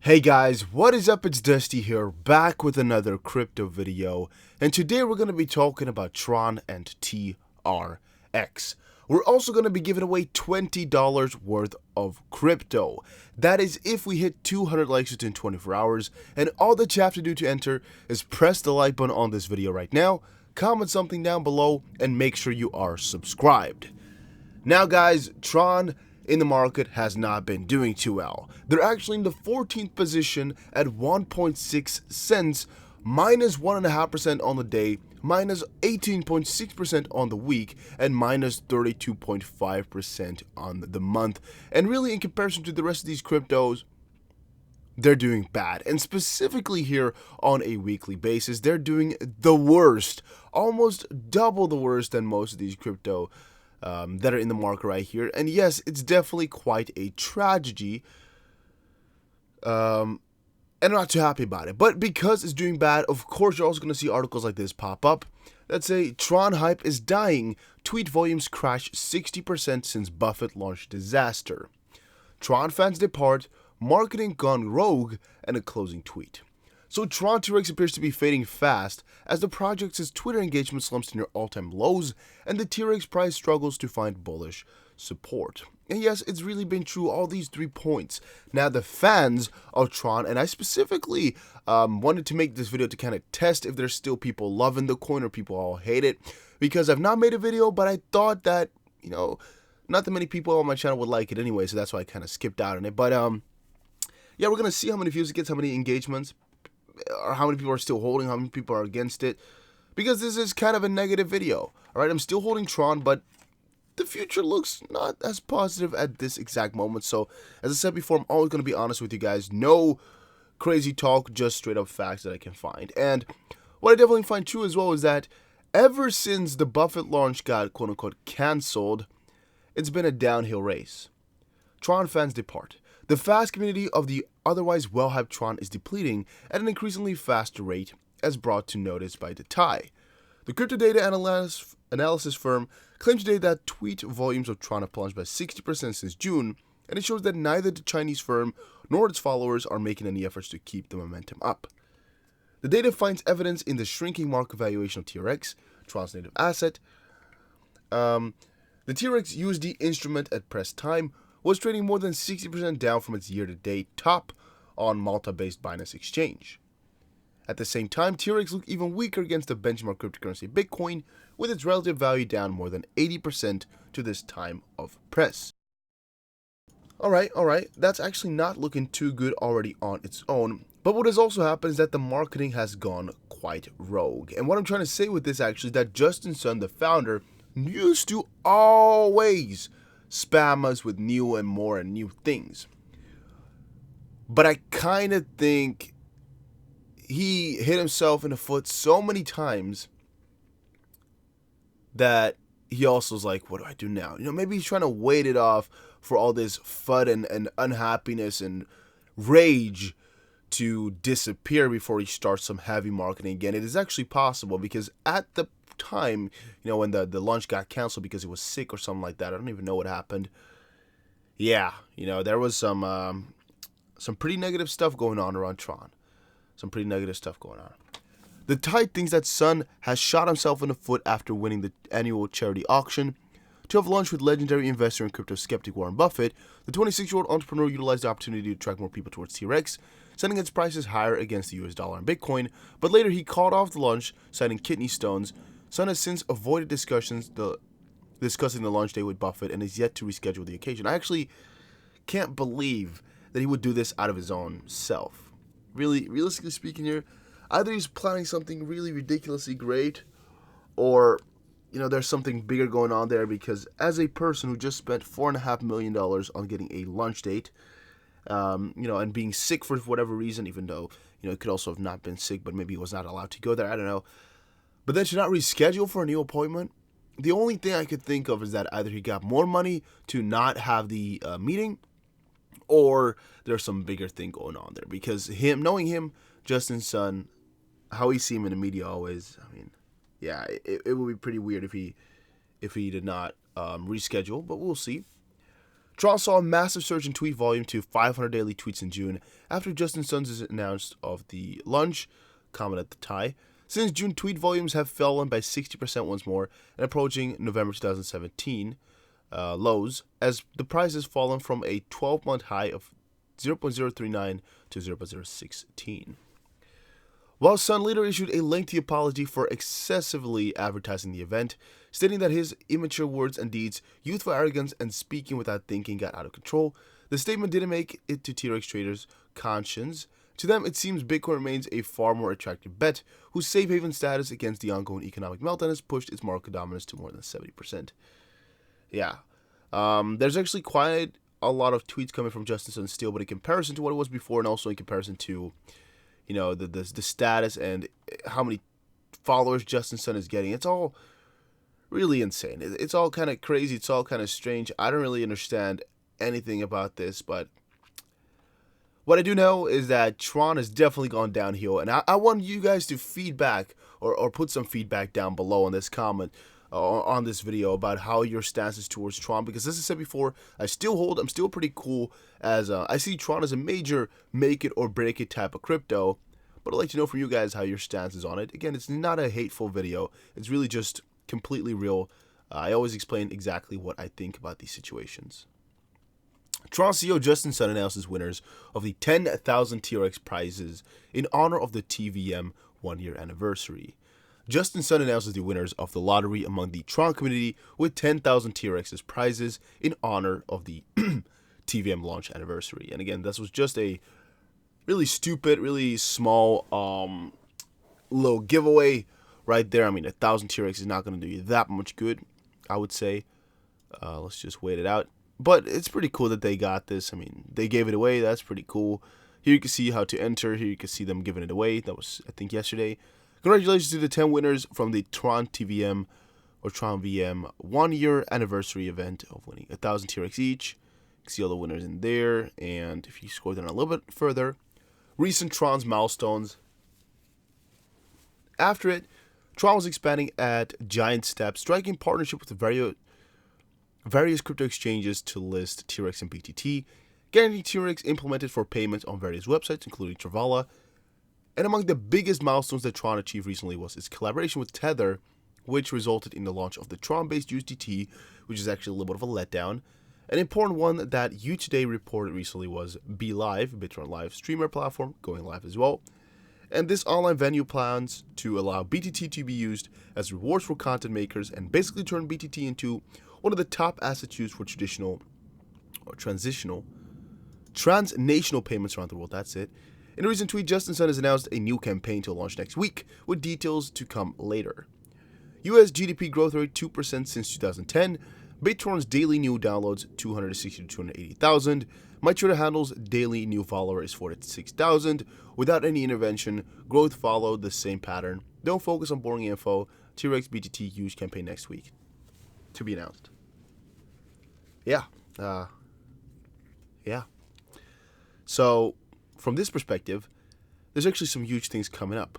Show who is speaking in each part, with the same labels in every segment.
Speaker 1: Hey guys, what is up? It's Dusty here, back with another crypto video, and today we're going to be talking about Tron and TRX. We're also going to be giving away $20 worth of crypto. That is if we hit 200 likes within 24 hours, and all that you have to do to enter is press the like button on this video right now, comment something down below, and make sure you are subscribed. Now guys, Tron in the market has not been doing too well. They're actually in the 14th position at 1.6 cents, minus 1.5% on the day, minus 18.6% on the week, and minus 32.5% on the month. And really, in comparison to the rest of these cryptos, they're doing bad. And specifically here on a weekly basis, they're doing the worst, almost double the worst than most of these crypto that are in the market right here. And yes, it's definitely quite a tragedy, and I'm not too happy about it. But because it's doing bad, of course you're also going to see articles like this pop up that say Tron hype is dying, tweet volumes crash 60% since Buffett launched disaster, Tron fans depart, marketing gone rogue, and a closing tweet. So Tron TRX appears to be fading fast as the project's Twitter engagement slumps to near all-time lows and the TRX price struggles to find bullish support. And yes, it's really been true, all these 3 points. Now the fans of Tron, and I specifically wanted to make this video to kind of test if there's still people loving the coin or people all hate it, because I've not made a video, but I thought that, not that many people on my channel would like it anyway, so that's why I kind of skipped out on it. But yeah, we're going to see how many views it gets, how many engagements, or how many people are still holding, how many people are against it, because this is kind of a negative video. Alright, I'm still holding Tron, but the future looks not as positive at this exact moment. So, as I said before, I'm always going to be honest with you guys. No crazy talk, just straight up facts that I can find. And what I definitely find true as well is that ever since the Buffett launch got quote-unquote cancelled, it's been a downhill race. Tron fans depart. The fast community of the otherwise well-hyped Tron is depleting at an increasingly faster rate, as brought to notice by the TIE. The crypto data analysis firm claimed today that tweet volumes of Tron have plunged by 60% since June, and it shows that neither the Chinese firm nor its followers are making any efforts to keep the momentum up. The data finds evidence in the shrinking market valuation of TRX, Tron's native asset. The TRX USD instrument at press time was trading more than 60% down from its year-to-date top on Malta-based Binance exchange. At the same time, TRX looked even weaker against the benchmark cryptocurrency Bitcoin, with its relative value down more than 80% to this time of press. Alright, that's actually not looking too good already on its own, but what has also happened is that the marketing has gone quite rogue. And what I'm trying to say with this actually is that Justin Sun, the founder, used to always spam us with new and more and new things. But I kind of think he hit himself in the foot so many times that he also was like, what do I do now? Maybe he's trying to wait it off for all this FUD and unhappiness and rage to disappear before he starts some heavy marketing again. It is actually possible, because at the time, when the launch got canceled because he was sick or something like that, I don't even know what happened. Yeah, there was some pretty negative stuff going on around Tron. Some pretty negative stuff going on. The Tide thinks that Sun has shot himself in the foot after winning the annual charity auction. To have lunch with legendary investor and crypto skeptic Warren Buffett, the 26-year-old entrepreneur utilized the opportunity to attract more people towards TRX, sending its prices higher against the US dollar and Bitcoin, but later he called off the launch, citing kidney stones. Sun has since avoided discussing the launch day with Buffett and is yet to reschedule the occasion. I actually can't believe that he would do this out of his own self. Really, realistically speaking here, either he's planning something really ridiculously great, or there's something bigger going on there, because as a person who just spent $4.5 million on getting a launch date, and being sick for whatever reason, even though, it could also have not been sick, but maybe he was not allowed to go there, I don't know. But then to not reschedule for a new appointment, the only thing I could think of is that either he got more money to not have the meeting, or there's some bigger thing going on there. Because knowing him, Justin Sun, how he see him in the media always, yeah, it would be pretty weird if he did not reschedule, but we'll see. Tron saw a massive surge in tweet volume to 500 daily tweets in June after Justin Sun's announced of the launch, comment at the tie. Since June, tweet volumes have fallen by 60% once more and approaching November 2017 lows, as the price has fallen from a 12-month high of 0.039 to 0.016. While Sun later issued a lengthy apology for excessively advertising the event, stating that his immature words and deeds, youthful arrogance, and speaking without thinking got out of control, the statement didn't make it to TRX traders' conscience. To them, it seems Bitcoin remains a far more attractive bet, whose safe haven status against the ongoing economic meltdown has pushed its market dominance to more than 70%. Yeah. There's actually quite a lot of tweets coming from Justin Sun still, but in comparison to what it was before, and also in comparison to, you know, the status and how many followers Justin Sun is getting, it's all really insane. It's all kind of crazy. It's all kind of strange. I don't really understand anything about this, but what I do know is that Tron has definitely gone downhill, and I want you guys to feedback or put some feedback down below in this comment on this video about how your stance is towards Tron, because as I said before, I'm still pretty cool, as I see Tron as a major make it or break it type of crypto, but I'd like to know from you guys how your stance is on it. Again, it's not a hateful video, it's really just completely real. I always explain exactly what I think about these situations. Tron CEO Justin Sun announces winners of the 10,000 TRX prizes in honor of the TVM 1-year anniversary. Justin Sun announces the winners of the lottery among the Tron community with 10,000 TRX's prizes in honor of the TVM launch anniversary. And again, this was just a really stupid, really small little giveaway right there. I mean, 1,000 TRX is not going to do you that much good, I would say. Let's just wait it out. But it's pretty cool that they got this. I mean, they gave it away. That's pretty cool. Here you can see how to enter. Here you can see them giving it away. That was, I think, yesterday. Congratulations to the 10 winners from the Tron TVM or Tron VM 1-year anniversary event of winning 1,000 TRX each. You can see all the winners in there. And if you scroll down a little bit further, recent Tron's milestones. After it, Tron was expanding at giant steps, striking partnership with the various crypto exchanges to list TRX and BTT, getting TRX implemented for payments on various websites, including Travala. And among the biggest milestones that Tron achieved recently was its collaboration with Tether, which resulted in the launch of the Tron-based USDT, which is actually a little bit of a letdown. An important one that You Today reported recently was BeLive, Bitron Live streamer platform, going live as well. And this online venue plans to allow BTT to be used as rewards for content makers and basically turn BTT into one of the top assets used for traditional or transnational payments around the world. That's it. In a recent tweet, Justin Sun has announced a new campaign to launch next week, with details to come later. US GDP growth rate 2% since 2010. BitTorrent's daily new downloads 260 to 280,000. My Twitter handle's daily new follower is 46,000. Without any intervention, growth followed the same pattern. Don't focus on boring info. TRX BTT huge campaign next week. To be announced. Yeah. So, from this perspective, there's actually some huge things coming up.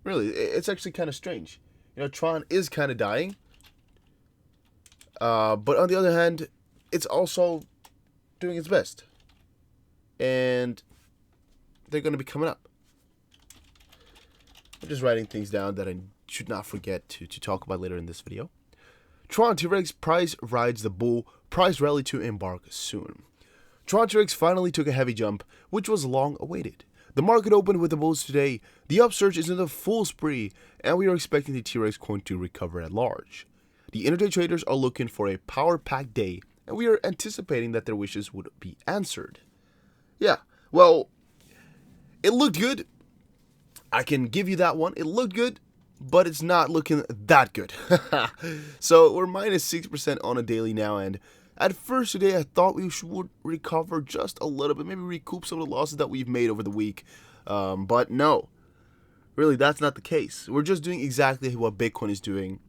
Speaker 1: Really, it's actually kind of strange. You know, Tron is kind of dying. But on the other hand, it's also doing its best. And they're going to be coming up. I'm just writing things down that I should not forget to talk about later in this video. Tron TRX price rides the bull, price rally to embark soon. Tron TRX finally took a heavy jump, which was long awaited. The market opened with the bulls today, the upsurge is in the full spree, and we are expecting the TRX coin to recover at large. The intraday traders are looking for a power-packed day, and we are anticipating that their wishes would be answered. Yeah, well, it looked good. I can give you that one. It looked good, but it's not looking that good. So we're minus 6% on a daily now, and at first today I thought we would recover just a little bit, maybe recoup some of the losses that we've made over the week, but no, really that's not the case. We're just doing exactly what Bitcoin is doing.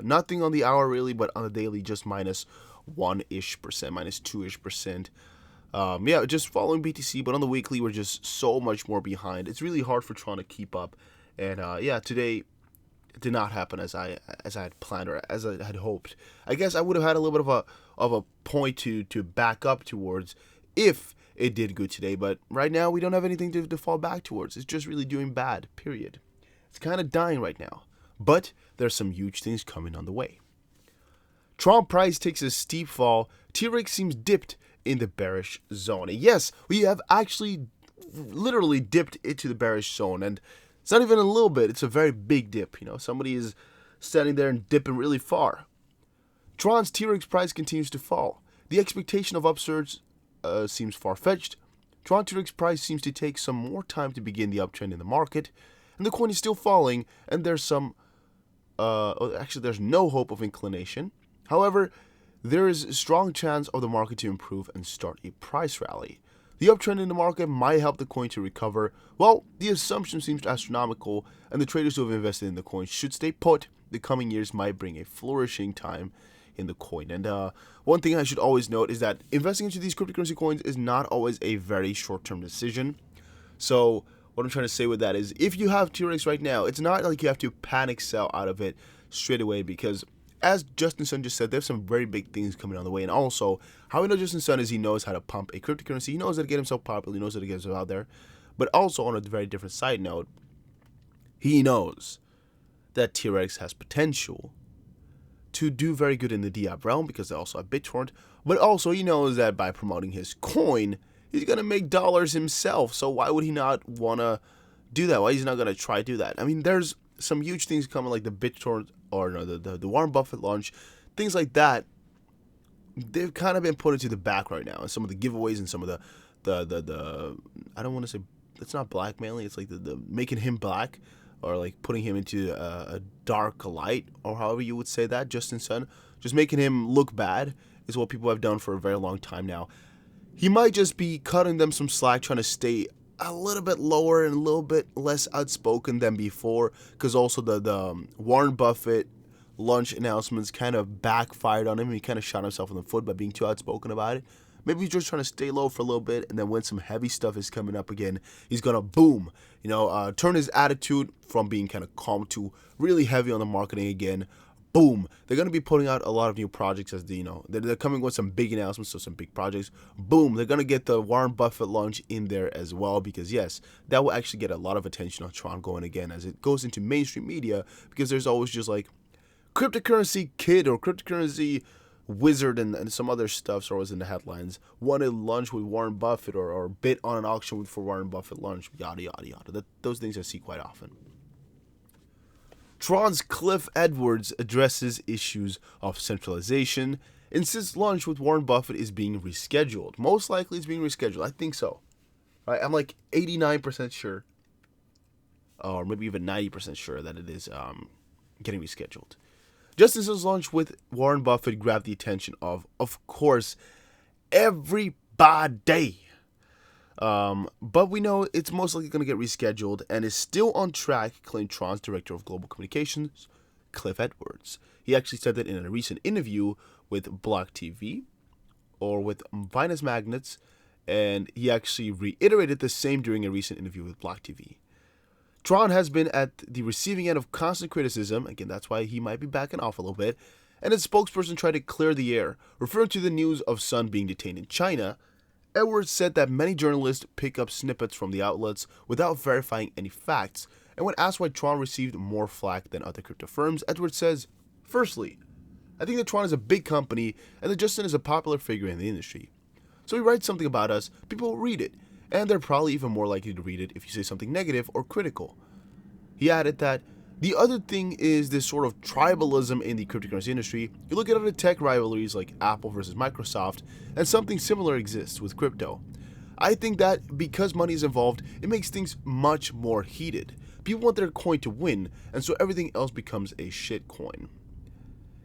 Speaker 1: Nothing on the hour really, but on the daily just minus 1-ish%, minus 2-ish%. Yeah, just following BTC, but on the weekly we're just so much more behind. It's really hard for Tron to keep up, and yeah, today did not happen as I had planned or as I had hoped. I guess I would have had a little bit of a point to back up towards if it did good today, but right now we don't have anything to fall back towards. It's just really doing bad, period. It's kind of dying right now, but there's some huge things coming on the way. Tron price takes a steep fall. TRX seems dipped in the bearish zone. And yes, we have actually literally dipped into the bearish zone, and it's not even a little bit, it's a very big dip. You know, somebody is standing there and dipping really far. Tron's TRX price continues to fall. The expectation of upsurge seems far-fetched. Tron TRX price seems to take some more time to begin the uptrend in the market, and the coin is still falling, and there's some actually there's no hope of inclination. However, there is a strong chance of the market to improve and start a price rally. The uptrend in the market might help the coin to recover. Well, the assumption seems astronomical, and the traders who have invested in the coin should stay put. The coming years might bring a flourishing time in the coin. And one thing I should always note is that investing into these cryptocurrency coins is not always a very short-term decision. So what I'm trying to say with that is, if you have TRX right now, it's not like you have to panic sell out of it straight away, because as Justin Sun just said, there's some very big things coming on the way. And also, how we know Justin Sun is he knows how to pump a cryptocurrency. He knows how to get himself popular. He knows how to get himself out there. But also, on a very different side note, he knows that TRX has potential to do very good in the DApp realm, because they also have BitTorrent. But also, he knows that by promoting his coin, he's going to make dollars himself. So why would he not want to do that? Why is he not going to try to do that? I mean, there's some huge things coming, like the BitTorrent, or no, the Warren Buffett launch, things like that. They've kind of been put into the back right now, and some of the giveaways and some of the I don't want to say, it's not blackmailing, it's like the making him black, or like putting him into a dark light, or however you would say that. Justin Sun, just making him look bad is what people have done for a very long time now. He might just be cutting them some slack, trying to stay a little bit lower and a little bit less outspoken than before, because also the Warren Buffett launch announcements kind of backfired on him. He kind of shot himself in the foot by being too outspoken about it. Maybe he's just trying to stay low for a little bit, and then when some heavy stuff is coming up again, he's gonna boom, turn his attitude from being kind of calm to really heavy on the marketing again. Boom, they're going to be putting out a lot of new projects, as they're coming with some big announcements, so some big projects. Boom, they're going to get the Warren Buffett launch in there as well, because yes, that will actually get a lot of attention on Tron going again as it goes into mainstream media, because there's always just like cryptocurrency kid or cryptocurrency wizard and some other stuff's always in the headlines. Wanted lunch with Warren Buffett, or bid on an auction for Warren Buffett lunch, yada yada yada. Those things I see quite often. Tron's Cliff Edwards addresses issues of centralization, insists lunch with Warren Buffett is being rescheduled. Most likely it's being rescheduled. I think so. Right? I'm like 89% sure, or maybe even 90% sure that it is getting rescheduled. Justin's lunch with Warren Buffett grabbed the attention of course, everybody. But we know it's most likely going to get rescheduled and is still on track, claimed Tron's director of global communications, Cliff Edwards. He actually said that in a recent interview with Block TV, or with Finance Magnets, and he actually reiterated the same during a recent interview with Block TV. Tron has been at the receiving end of constant criticism, again that's why he might be backing off a little bit, and his spokesperson tried to clear the air, referring to the news of Sun being detained in China. Edwards said that many journalists pick up snippets from the outlets without verifying any facts, and when asked why Tron received more flack than other crypto firms, Edwards says, "Firstly, I think that Tron is a big company and that Justin is a popular figure in the industry. So he writes something about us, people will read it, and they're probably even more likely to read it if you say something negative or critical." He added that the other thing is this sort of tribalism in the cryptocurrency industry. You look at other tech rivalries like Apple versus Microsoft, and something similar exists with crypto. I think that because money is involved, it makes things much more heated. People want their coin to win, and so everything else becomes a shit coin.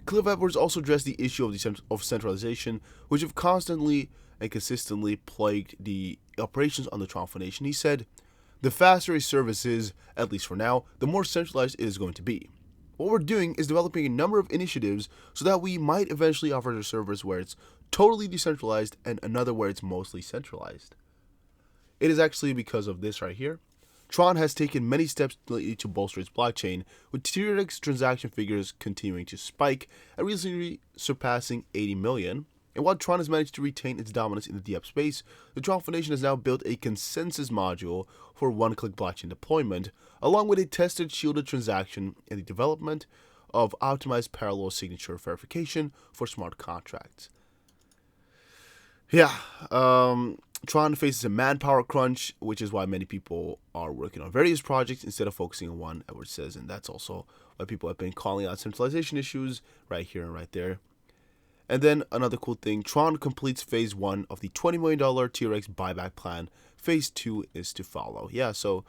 Speaker 1: Cliff Edwards also addressed the issue of centralization, which have constantly and consistently plagued the operations on the Tron Foundation. He said, "The faster a service is, at least for now, the more centralized it is going to be. What we're doing is developing a number of initiatives so that we might eventually offer a service where it's totally decentralized and another where it's mostly centralized." It is actually because of this right here Tron has taken many steps lately to bolster its blockchain, with TRX transaction figures continuing to spike and recently surpassing 80 million. And while Tron has managed to retain its dominance in the DApp space, the Tron Foundation has now built a consensus module for one-click blockchain deployment, along with a tested shielded transaction and the development of optimized parallel signature verification for smart contracts. Yeah, Tron faces a manpower crunch, which is why many people are working on various projects instead of focusing on one, Edward says, and that's also why people have been calling out centralization issues right here and right there. And then another cool thing, Tron completes phase 1 of the $20 million TRX buyback plan. Phase 2 is to follow. Yeah, so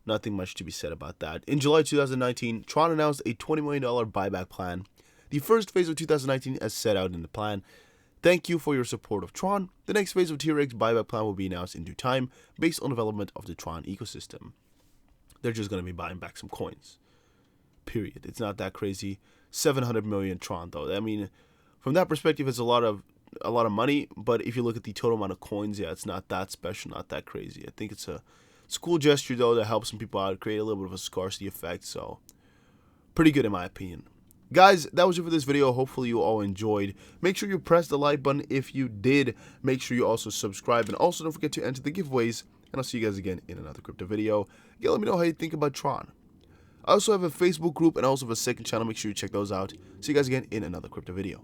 Speaker 1: nothing much to be said about that. In July 2019, Tron announced a $20 million buyback plan. The first phase of 2019 as set out in the plan. Thank you for your support of Tron. The next phase of TRX buyback plan will be announced in due time based on development of the Tron ecosystem. They're just going to be buying back some coins. Period. It's not that crazy. 700 million Tron though. I mean, from that perspective, it's a lot of money, but if you look at the total amount of coins, yeah, it's not that special, not that crazy. I think it's a cool gesture though that helps some people out, create a little bit of a scarcity effect, so pretty good in my opinion. Guys, that was it for this video. Hopefully you all enjoyed. Make sure you press the like button if you did. Make sure you also subscribe, and also don't forget to enter the giveaways, and I'll see you guys again in another crypto video. Again, let me know how you think about Tron. I also have a Facebook group and also have a second channel. Make sure you check those out. See you guys again in another crypto video.